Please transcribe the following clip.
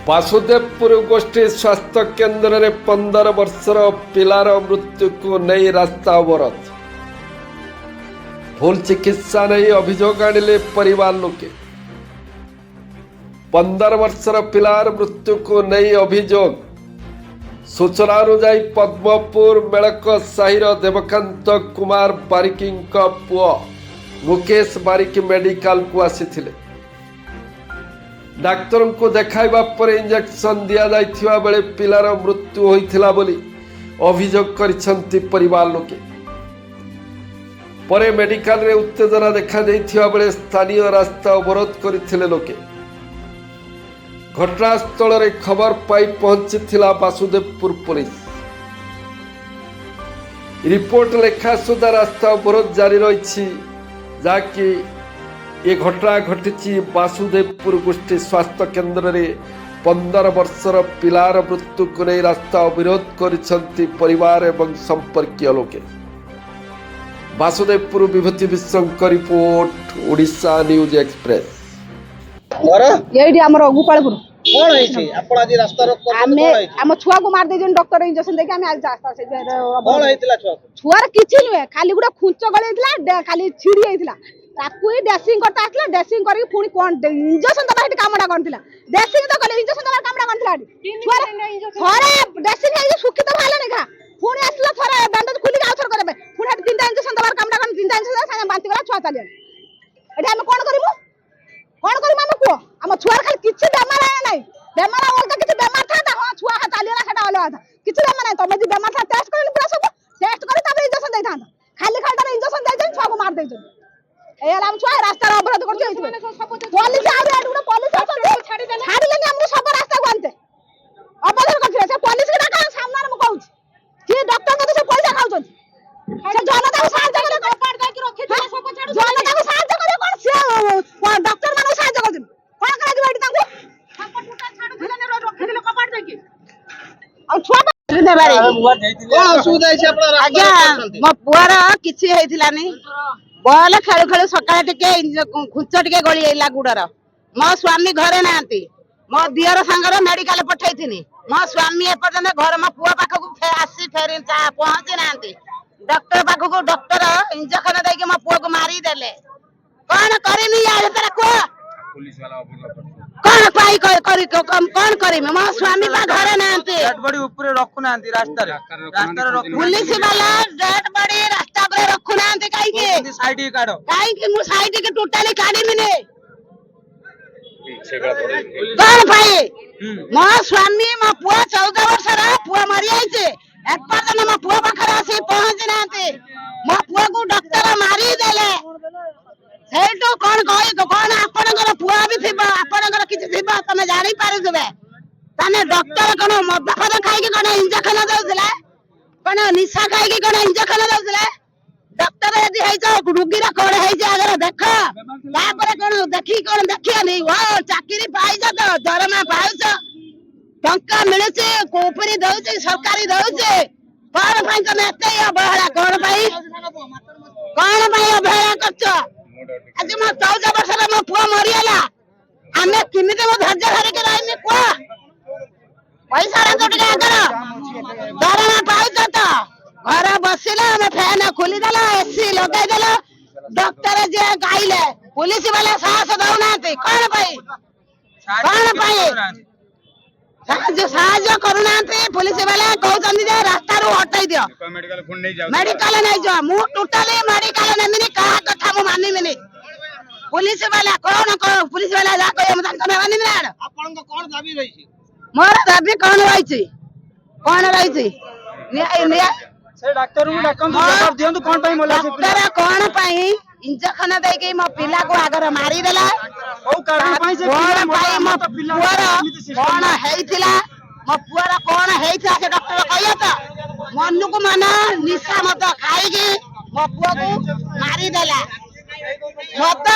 वासुदेवपुर गोष्ठी स्वास्थ्य केन्द्र में 15 वर्षर पिलार मृत्यु को नहीं रास्ता अवरोध। भूल चिकित्सा नहीं अभियोग आनिले परिवार लोके। 15 वर्षर पिलार मृत्यु को नहीं अभियोग। सूचना अनुजाई पद्मपुर मेड़क साहिर देवकांत कुमार बारिकी पुओ मुकेश बारिकी मेडिकल को आसीथिले। डाक्तर को देखाइबा पर इंजेक्शन दिया जाइथिबा बेले पिलार मृत्यु होइथिला बोली अभियोग करिसंती परिवार लोके। परे मेडिकल रे उत्तेजना देखा जाइथिबा बेले स्थानीय रास्ता अवरोध करिथिले लोके। घटनास्थल रे खबर पाई पहुंचीथिला वासुदेवपुर पुलिस। रिपोर्ट लेखा सुधा रास्ता अवरोध जारी रही जाकि ये घटना घटी वासुदेवपुर गोष्ठी स्वास्थ्य केन्द्र में 15 वर्षर पिलार मृत्यु को नहीं रास्ता अवरोध करिसंती परिवार एवं संपर्कीय लोके। वासुदेवपुर विभूति विश्वଙ୍କ रिपोर्ट ओडिशा न्यूज एक्सप्रेस। यही आमर गोपालपुर कौन है आपण आज रास्ता रोक आमे हम छुआ को मार देजन डॉक्टर इंजेक्शन देके हम आज रास्ता से कौन हैतिला छुआ छुआर किछि नुए खाली गुडा खुंच गलेइतला खाली छिड़ी आइतला ताकू ही ड्रेसिंग करता आतला ड्रेसिंग करी पुनी कोन इंजेक्शन दबा हेटी कामडा करथिला ड्रेसिंग तो कले इंजेक्शन दबा कामडा करथिला छुआर थरे ड्रेसिंग है सुखी तो भाला नहीं खा पुनी आसला थरे बैंडेज खुली आउथर करबे पुनी हेटी तीनटा इंजेक्शन दबा कामडा कर तीनटा इंजेक्शन संगे बांती गला छुआ चलिया एटा हम कोन करिमु हम को हम छुआर खाली किछि बेमार है नहीं बेमार अलग किछि बेमार था हां छुआ हा चलिया सेटा अलग था किछि बेमार नहीं तमे जे बेमार था टेस्ट करली पूरा सब टेस्ट करे तबे इंजेक्शन देई था खाली खाली इंजेक्शन दे जन छुआ को मार दे जन ए हम छुआ रास्ता अवरोध कर दियो पुलिस आ रे गुडा पुलिस छाड़ी देले हम सब रास्ता को आनते अवरोध कर से पुलिस के डाका सामने में कहू कि डॉक्टर को से पैसा खाउछन से जनता को साहाय्य करे कपाट जाय कि रखि दिले सब छाड़ू जनता को साहाय्य करे कोन से डॉक्टर माने साहाय्य कर दिन कोन करा दिबा एटी तांको सब टूटा छाड़ू दिले ने रखि दिले कपाट जाय कि आ छुआ देबारे कौन असुविधा है आपण आज्ञा मो पुआर किछि हेतिला नै बॉल खेलु खेलु सकाळे टिके खुंच टिके गळी आइला गुडर मो स्वामी घरे नांती मो दियर संगर मेडिकल पठैथिनी मो स्वामी एपर्यंत घर मो पुआ पाखकु आसी फेरी पहुंची नांती डॉक्टर पाखकु डॉक्टर इंजेक्शन देके मो पुआ को मारी देले कोन करिनी या तेरा को पुलिस वाला कोन पाई कोन करी मो स्वामी पा घरे नांती डेड बॉडी ऊपर रखु नांती रास्ता रे पुलिस वाला डेड बॉडी रास्ता पर रखु नांती काई के साइड ही काढो काई कि मु साइड के टोटली काढी मिने कोन भाई मो स्वामी मो पुआ 14 वर्ष रा पुआ मरि आइছে एक बार न मो पुआ पाखरा से पहुंच नांती मो पुआ को डॉक्टर मारी देले सेटो कोन कहि कोन आपनकर पुआ भी थिबा आपनकर किछ थिबा तमे जानि पारुबे तने डॉक्टर कोन मद फद खाइ के कोन इंजेक्शन दउतला कोन निशा खाइ के कोन इंजेक्शन दउतला डॉक्टर यदि है जो रुगी रा कोन है जे अगर देख तापर कोन देखि कोन देखिया नहीं वो चाकरी पाइ जा तो दरमा पाउछ टंका मिलुचे कोपरी दउचे सरकारी दउचे कोन भाई तमे एते अबहला कोन भाई अबहला करछ आज म 14 वर्ष रा म पुआ मरियाला आमे किमिते म धैर्य धरि के रहनी को पैसा रे तो टिके कर दरमा पाउछ तो घर बसिला हम फैन खोली देला एसी लगाई देला डॉक्टर जे गाइले पुलिस वाला साहस दउनाते कोन भाई साहाଯ୍य करूनाते पुलिस वाला कहउचंदी जे रास्ता रो हटाई दियो मेडिकल नहीं जाओ मु टोटली मेडिकल नेमिनी का कथा मु मानिमिनी पुलिस वाला कोन पुलिस वाला जा कहे हम तने मानिमिनी आपण को कौन दाबी रही छी मोर दाबी कोन रही छी से डॉक्टर को डाकन जवाब दियंतु कोन पई मोला से डॉक्टर कोन पई इंजेक्शन दे के मो पिला को आगर मारी देला ओ कारण पई से कोन पई मो पुआर कोन हेइथिला मो पुआर कोन हेइथा से डॉक्टर कहिया त मनु को माना निशा मत खाई के मो पुआ को मारी देला मत